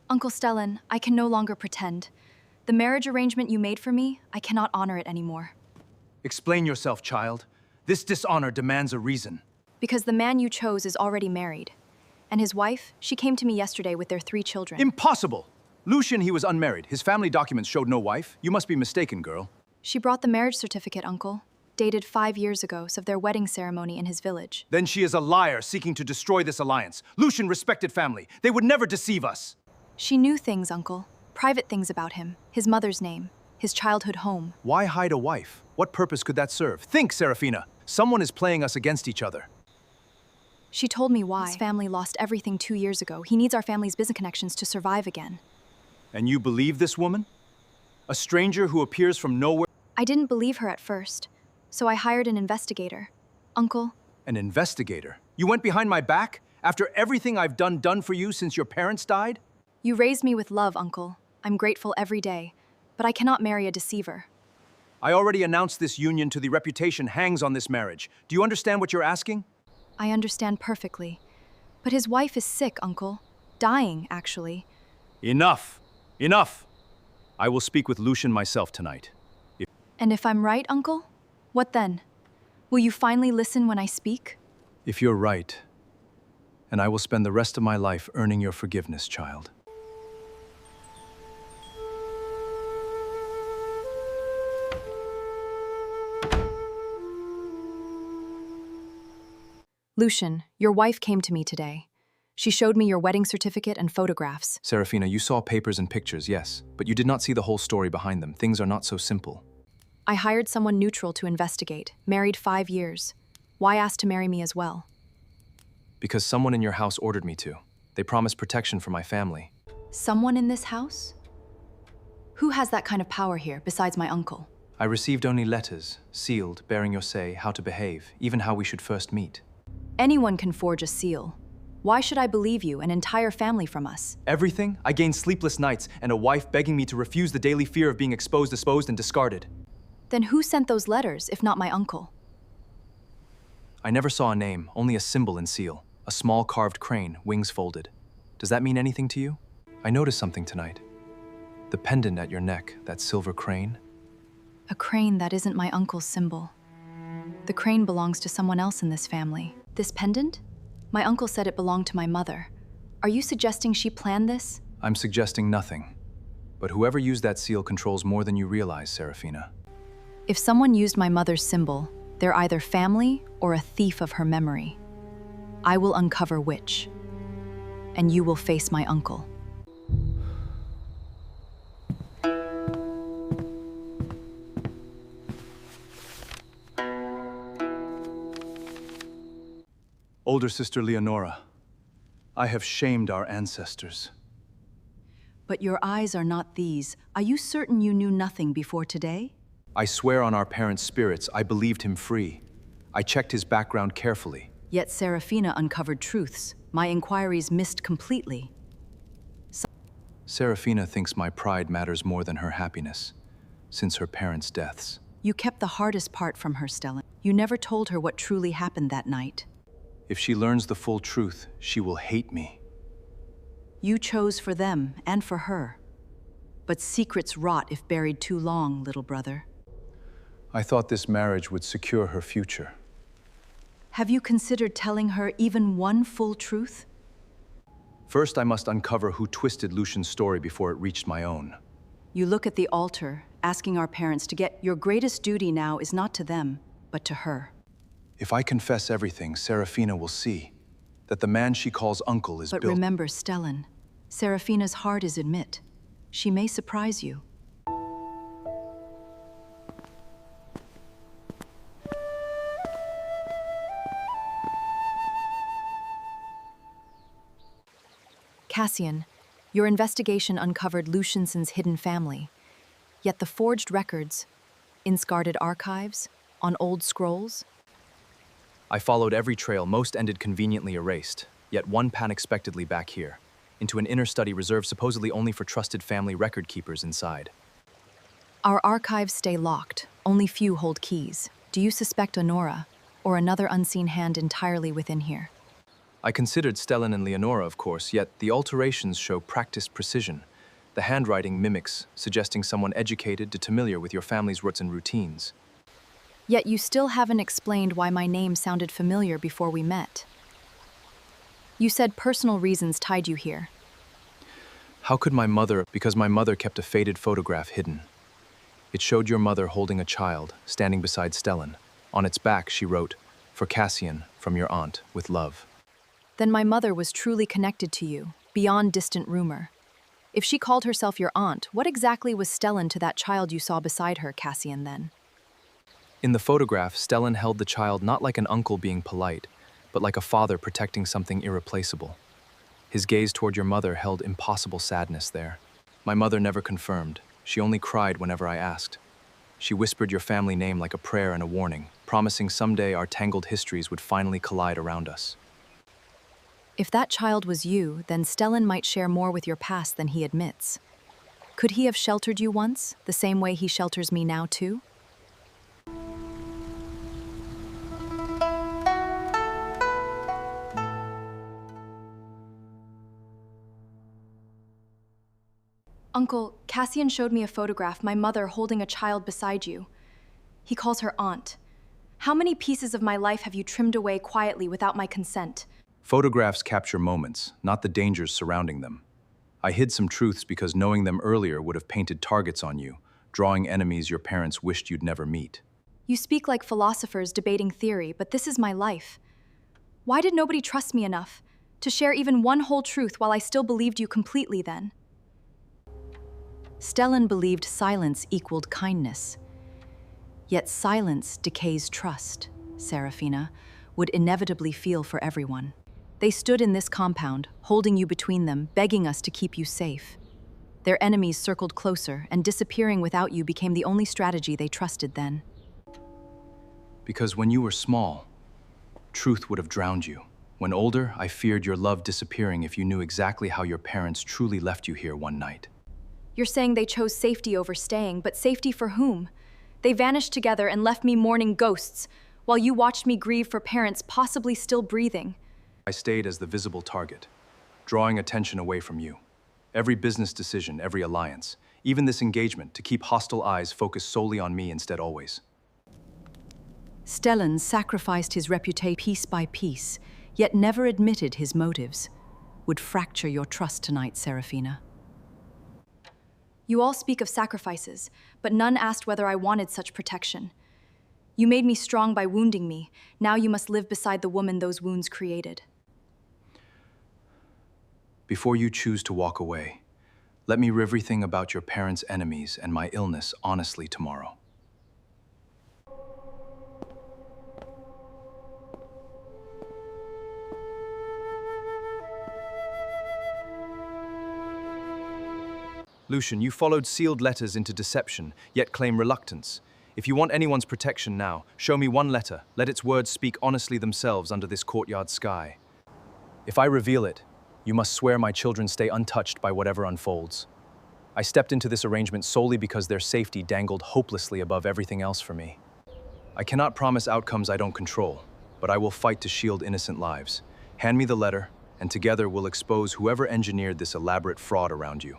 Uncle Stellan, I can no longer pretend. The marriage arrangement you made for me, I cannot honor it anymore. Explain yourself, child. This dishonor demands a reason. Because the man you chose is already married. And his wife, she came to me yesterday with their 3 children. Impossible! Lucian, he was unmarried. His family documents showed no wife. You must be mistaken, girl. She brought the marriage certificate, Uncle, dated 5 years ago of their wedding ceremony in his village. Then she is a liar seeking to destroy this alliance. Lucian respected family. They would never deceive us. She knew things, Uncle. Private things about him, his mother's name, his childhood home. Why hide a wife? What purpose could that serve? Think, Serafina. Someone is playing us against each other. She told me why. His family lost everything 2 years ago. He needs our family's business connections to survive again. And you believe this woman? A stranger who appears from nowhere? I didn't believe her at first, so I hired an investigator. Uncle. An investigator? You went behind my back? After everything I've done for you since your parents died? You raised me with love, Uncle. I'm grateful every day, but I cannot marry a deceiver. I already announced this union to the reputation hangs on this marriage. Do you understand what you're asking? I understand perfectly. But his wife is sick, Uncle. Dying, actually. Enough! Enough! I will speak with Lucian myself tonight. And if I'm right, Uncle? What then? Will you finally listen when I speak? If you're right, and I will spend the rest of my life earning your forgiveness, child. Lucian, your wife came to me today. She showed me your wedding certificate and photographs. Serafina, you saw papers and pictures, yes, but you did not see the whole story behind them. Things are not so simple. I hired someone neutral to investigate, married 5 years. Why ask to marry me as well? Because someone in your house ordered me to. They promised protection for my family. Someone in this house? Who has that kind of power here, besides my uncle? I received only letters, sealed, bearing your say, how to behave, even how we should first meet. Anyone can forge a seal. Why should I believe you, an entire family from us? Everything? I gained sleepless nights and a wife begging me to refuse the daily fear of being exposed, and discarded. Then who sent those letters, if not my uncle? I never saw a name, only a symbol and seal. A small carved crane, wings folded. Does that mean anything to you? I noticed something tonight. The pendant at your neck, that silver crane. A crane that isn't my uncle's symbol. The crane belongs to someone else in this family. This pendant? My uncle said it belonged to my mother. Are you suggesting she planned this? I'm suggesting nothing. But whoever used that seal controls more than you realize, Serafina. If someone used my mother's symbol, they're either family or a thief of her memory. I will uncover which, and you will face my uncle. Older sister Leonora, I have shamed our ancestors. But your eyes are not these. Are you certain you knew nothing before today? I swear on our parents' spirits, I believed him free. I checked his background carefully. Yet Serafina uncovered truths. My inquiries missed completely. Serafina thinks my pride matters more than her happiness, since her parents' deaths. You kept the hardest part from her, Stellan. You never told her what truly happened that night. If she learns the full truth, she will hate me. You chose for them and for her. But secrets rot if buried too long, little brother. I thought this marriage would secure her future. Have you considered telling her even one full truth? First, I must uncover who twisted Lucian's story before it reached my own. You look at the altar, asking our parents to get your greatest duty now is not to them, but to her. If I confess everything, Serafina will see that the man she calls uncle is But built— remember, Stellan, Serafina's heart is admit. She may surprise you. Cassian, your investigation uncovered Lucianson's hidden family. Yet the forged records, in scarred archives, on old scrolls. I followed every trail, most ended conveniently erased, yet one unexpectedly back here, into an inner study reserved supposedly only for trusted family record keepers inside. Our archives stay locked, only few hold keys. Do you suspect Honora, or another unseen hand entirely within here? I considered Stellan and Leonora, of course, yet the alterations show practiced precision. The handwriting mimics, suggesting someone educated to familiar with your family's roots and routines. Yet you still haven't explained why my name sounded familiar before we met. You said personal reasons tied you here. How could my mother, because my mother kept a faded photograph hidden. It showed your mother holding a child, standing beside Stellan. On its back, she wrote, "For Cassian, from your aunt, with love." Then my mother was truly connected to you, beyond distant rumor. If she called herself your aunt, what exactly was Stellan to that child you saw beside her, Cassian, then? In the photograph, Stellan held the child not like an uncle being polite, but like a father protecting something irreplaceable. His gaze toward your mother held impossible sadness there. My mother never confirmed. She only cried whenever I asked. She whispered your family name like a prayer and a warning, promising someday our tangled histories would finally collide around us. If that child was you, then Stellan might share more with your past than he admits. Could he have sheltered you once, the same way he shelters me now too? Uncle, Cassian showed me a photograph, my mother holding a child beside you. He calls her aunt. How many pieces of my life have you trimmed away quietly without my consent? Photographs capture moments, not the dangers surrounding them. I hid some truths because knowing them earlier would have painted targets on you, drawing enemies your parents wished you'd never meet. You speak like philosophers debating theory, but this is my life. Why did nobody trust me enough to share even one whole truth while I still believed you completely then? Stellan believed silence equaled kindness. Yet silence decays trust, Serafina would inevitably feel for everyone. They stood in this compound, holding you between them, begging us to keep you safe. Their enemies circled closer, and disappearing without you became the only strategy they trusted then. Because when you were small, truth would have drowned you. When older, I feared your love disappearing if you knew exactly how your parents truly left you here one night. You're saying they chose safety over staying, but safety for whom? They vanished together and left me mourning ghosts, while you watched me grieve for parents possibly still breathing. I stayed as the visible target, drawing attention away from you. Every business decision, every alliance, even this engagement to keep hostile eyes focused solely on me instead always. Stellan sacrificed his reputation piece by piece, yet never admitted his motives. Would fracture your trust tonight, Serafina. You all speak of sacrifices, but none asked whether I wanted such protection. You made me strong by wounding me. Now you must live beside the woman those wounds created. Before you choose to walk away, let me riv everything about your parents' enemies and my illness honestly tomorrow. Lucian, you followed sealed letters into deception, yet claim reluctance. If you want anyone's protection now, show me one letter. Let its words speak honestly themselves under this courtyard sky. If I reveal it, you must swear my children stay untouched by whatever unfolds. I stepped into this arrangement solely because their safety dangled hopelessly above everything else for me. I cannot promise outcomes I don't control, but I will fight to shield innocent lives. Hand me the letter, and together we'll expose whoever engineered this elaborate fraud around you.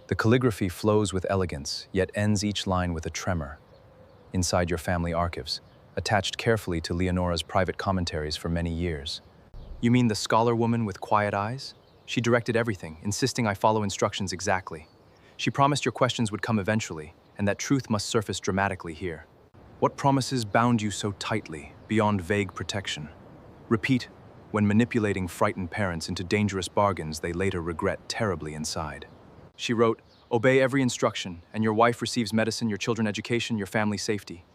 The calligraphy flows with elegance, yet ends each line with a tremor. Inside your family archives, attached carefully to Leonora's private commentaries for many years. You mean the scholar woman with quiet eyes? She directed everything, insisting I follow instructions exactly. She promised your questions would come eventually, and that truth must surface dramatically here. What promises bound you so tightly, beyond vague protection? Repeat, when manipulating frightened parents into dangerous bargains they later regret terribly inside. She wrote, "Obey every instruction, and your wife receives medicine, your children education, your family safety.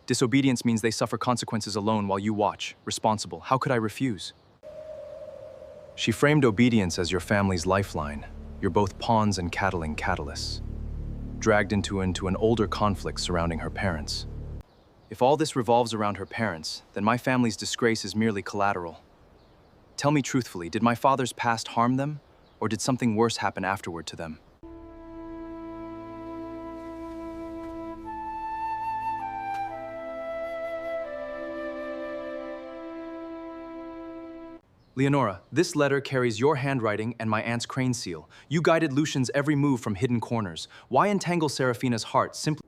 Disobedience means they suffer consequences alone while you watch, responsible. How could I refuse?" She framed obedience as your family's lifeline. You're both pawns and cattling catalysts, dragged into an older conflict surrounding her parents. If all this revolves around her parents, then my family's disgrace is merely collateral. Tell me truthfully, did my father's past harm them, or did something worse happen afterward to them? Leonora, this letter carries your handwriting and my aunt's crane seal. You guided Lucian's every move from hidden corners. Why entangle Serafina's heart simply?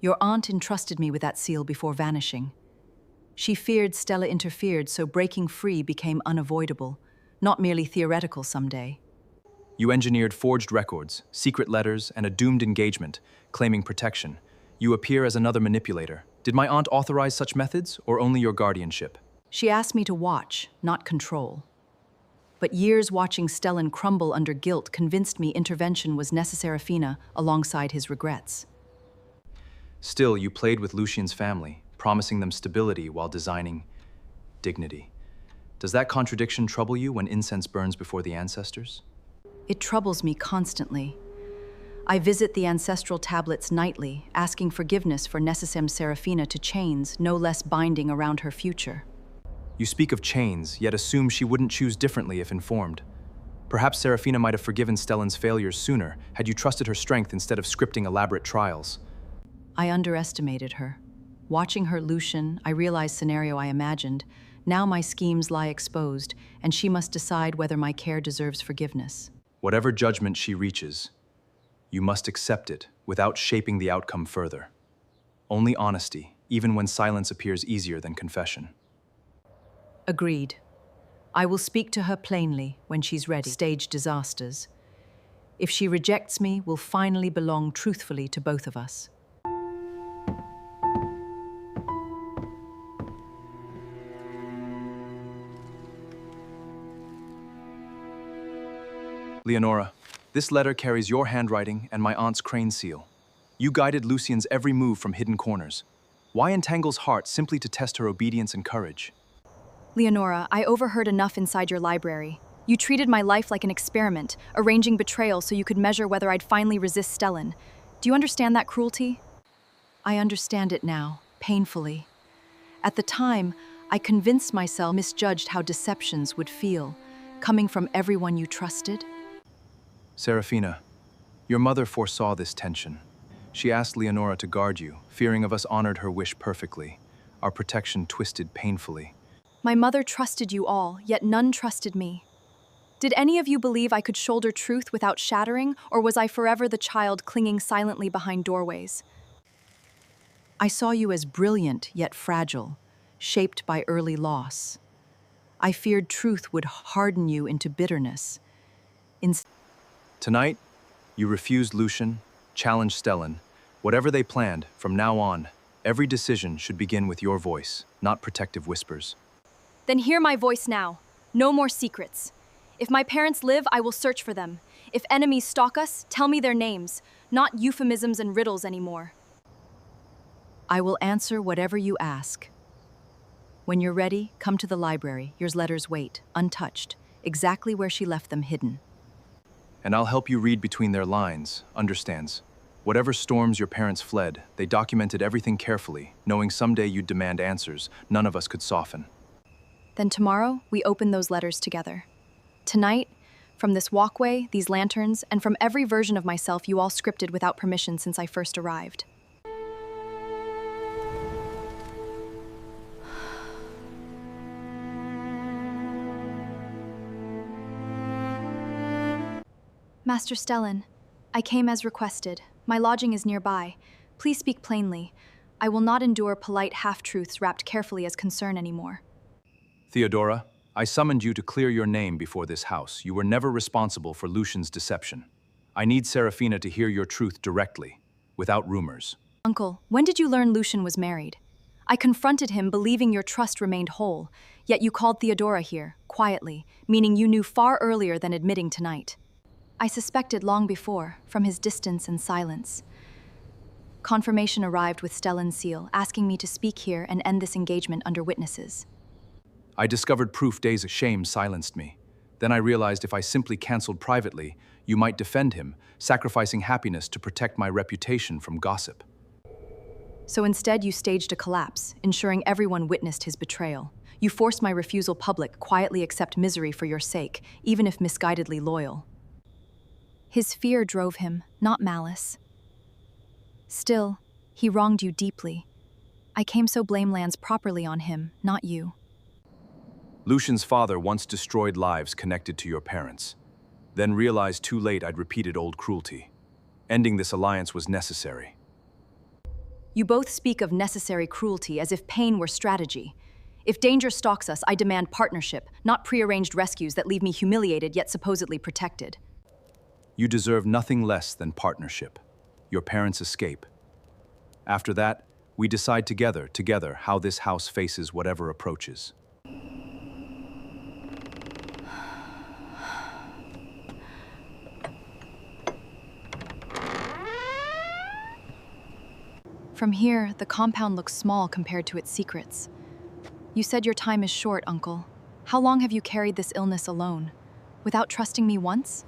Your aunt entrusted me with that seal before vanishing. She feared Stella interfered, so breaking free became unavoidable, not merely theoretical someday. You engineered forged records, secret letters, and a doomed engagement, claiming protection. You appear as another manipulator. Did my aunt authorize such methods, or only your guardianship? She asked me to watch, not control. But years watching Stellan crumble under guilt convinced me intervention was necessary, Serafina, alongside his regrets. Still, you played with Lucian's family, promising them stability while designing dignity. Does that contradiction trouble you when incense burns before the ancestors? It troubles me constantly. I visit the ancestral tablets nightly, asking forgiveness for Necessem Serafina to chains no less binding around her future. You speak of chains, yet assume she wouldn't choose differently if informed. Perhaps Serafina might have forgiven Stellan's failures sooner had you trusted her strength instead of scripting elaborate trials. I underestimated her. Watching her Lucian, I realized scenario I imagined. Now my schemes lie exposed, and she must decide whether my care deserves forgiveness. Whatever judgment she reaches, you must accept it without shaping the outcome further. Only honesty, even when silence appears easier than confession. Agreed. I will speak to her plainly when she's ready. Stage disasters. If she rejects me, we'll finally belong truthfully to both of us. Leonora, this letter carries your handwriting and my aunt's crane seal. You guided Lucian's every move from hidden corners. Why entangle's heart simply to test her obedience and courage? Leonora, I overheard enough inside your library. You treated my life like an experiment, arranging betrayal so you could measure whether I'd finally resist Stellan. Do you understand that cruelty? I understand it now, painfully. At the time, I convinced myself misjudged how deceptions would feel, coming from everyone you trusted. Serafina, your mother foresaw this tension. She asked Leonora to guard you, fearing of us honored her wish perfectly. Our protection twisted painfully. My mother trusted you all, yet none trusted me. Did any of you believe I could shoulder truth without shattering, or was I forever the child clinging silently behind doorways? I saw you as brilliant yet fragile, shaped by early loss. I feared truth would harden you into bitterness. Tonight, you refused Lucian, challenged Stellan. Whatever they planned, from now on, every decision should begin with your voice, not protective whispers. Then hear my voice now. No more secrets. If my parents live, I will search for them. If enemies stalk us, tell me their names, not euphemisms and riddles anymore. I will answer whatever you ask. When you're ready, come to the library. Your letters wait, untouched, exactly where she left them hidden. And I'll help you read between their lines, understands. Whatever storms your parents fled, they documented everything carefully, knowing someday you'd demand answers none of us could soften. Then tomorrow, we open those letters together. Tonight, from this walkway, these lanterns, and from every version of myself you all scripted without permission since I first arrived. Master Stellan, I came as requested. My lodging is nearby. Please speak plainly. I will not endure polite half-truths wrapped carefully as concern anymore. Theodora, I summoned you to clear your name before this house. You were never responsible for Lucian's deception. I need Serafina to hear your truth directly, without rumors. Uncle, when did you learn Lucian was married? I confronted him, believing your trust remained whole, yet you called Theodora here, quietly, meaning you knew far earlier than admitting tonight. I suspected long before, from his distance and silence. Confirmation arrived with Stellan's seal, asking me to speak here and end this engagement under witnesses. I discovered proof days of shame silenced me. Then I realized if I simply canceled privately, you might defend him, sacrificing happiness to protect my reputation from gossip. So instead you staged a collapse, ensuring everyone witnessed his betrayal. You forced my refusal public, quietly accept misery for your sake, even if misguidedly loyal. His fear drove him, not malice. Still, he wronged you deeply. I came so blame lands properly on him, not you. Lucian's father once destroyed lives connected to your parents, then realized too late I'd repeated old cruelty. Ending this alliance was necessary. You both speak of necessary cruelty as if pain were strategy. If danger stalks us, I demand partnership, not prearranged rescues that leave me humiliated yet supposedly protected. You deserve nothing less than partnership. Your parents escape. After that, we decide together, how this house faces whatever approaches. From here, the compound looks small compared to its secrets. You said your time is short, Uncle. How long have you carried this illness alone? Without trusting me once?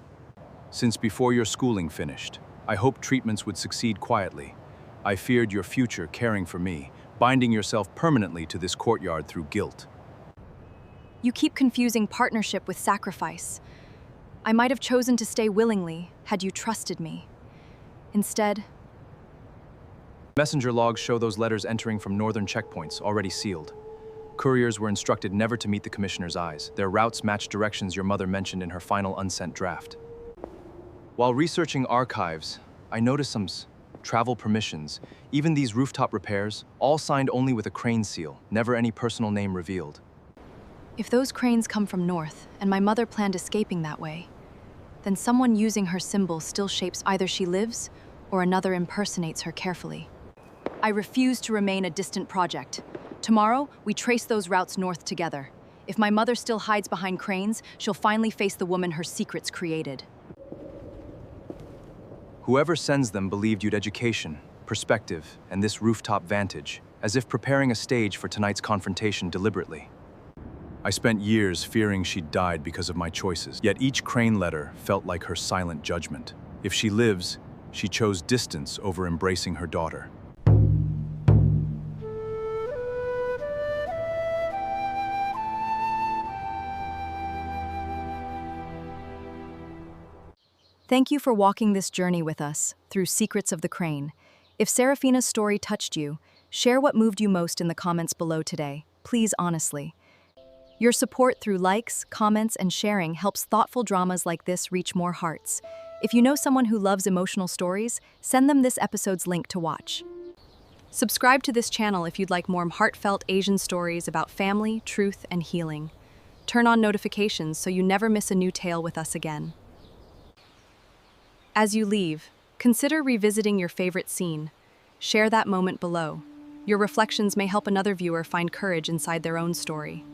Since before your schooling finished, I hoped treatments would succeed quietly. I feared your future caring for me, binding yourself permanently to this courtyard through guilt. You keep confusing partnership with sacrifice. I might have chosen to stay willingly had you trusted me. Instead, Messenger logs show those letters entering from northern checkpoints, already sealed. Couriers were instructed never to meet the commissioner's eyes. Their routes matched directions your mother mentioned in her final unsent draft. While researching archives, I noticed some travel permissions, even these rooftop repairs, all signed only with a crane seal, never any personal name revealed. if those cranes come from north and my mother planned escaping that way, then someone using her symbol still shapes either she lives or another impersonates her carefully. I refuse to remain a distant project. Tomorrow, we trace those routes north together. If my mother still hides behind cranes, she'll finally face the woman her secrets created. Whoever sends them believed you'd education, perspective, and this rooftop vantage, as if preparing a stage for tonight's confrontation deliberately. I spent years fearing she'd died because of my choices, yet each crane letter felt like her silent judgment. If she lives, she chose distance over embracing her daughter. Thank you for walking this journey with us through Secrets of the Crane. If Serafina's story touched you, share what moved you most in the comments below today, please honestly. Your support through likes, comments, and sharing helps thoughtful dramas like this reach more hearts. If you know someone who loves emotional stories, send them this episode's link to watch. Subscribe to this channel if you'd like more heartfelt Asian stories about family, truth, and healing. Turn on notifications so you never miss a new tale with us again. As you leave, consider revisiting your favorite scene. Share that moment below. Your reflections may help another viewer find courage inside their own story.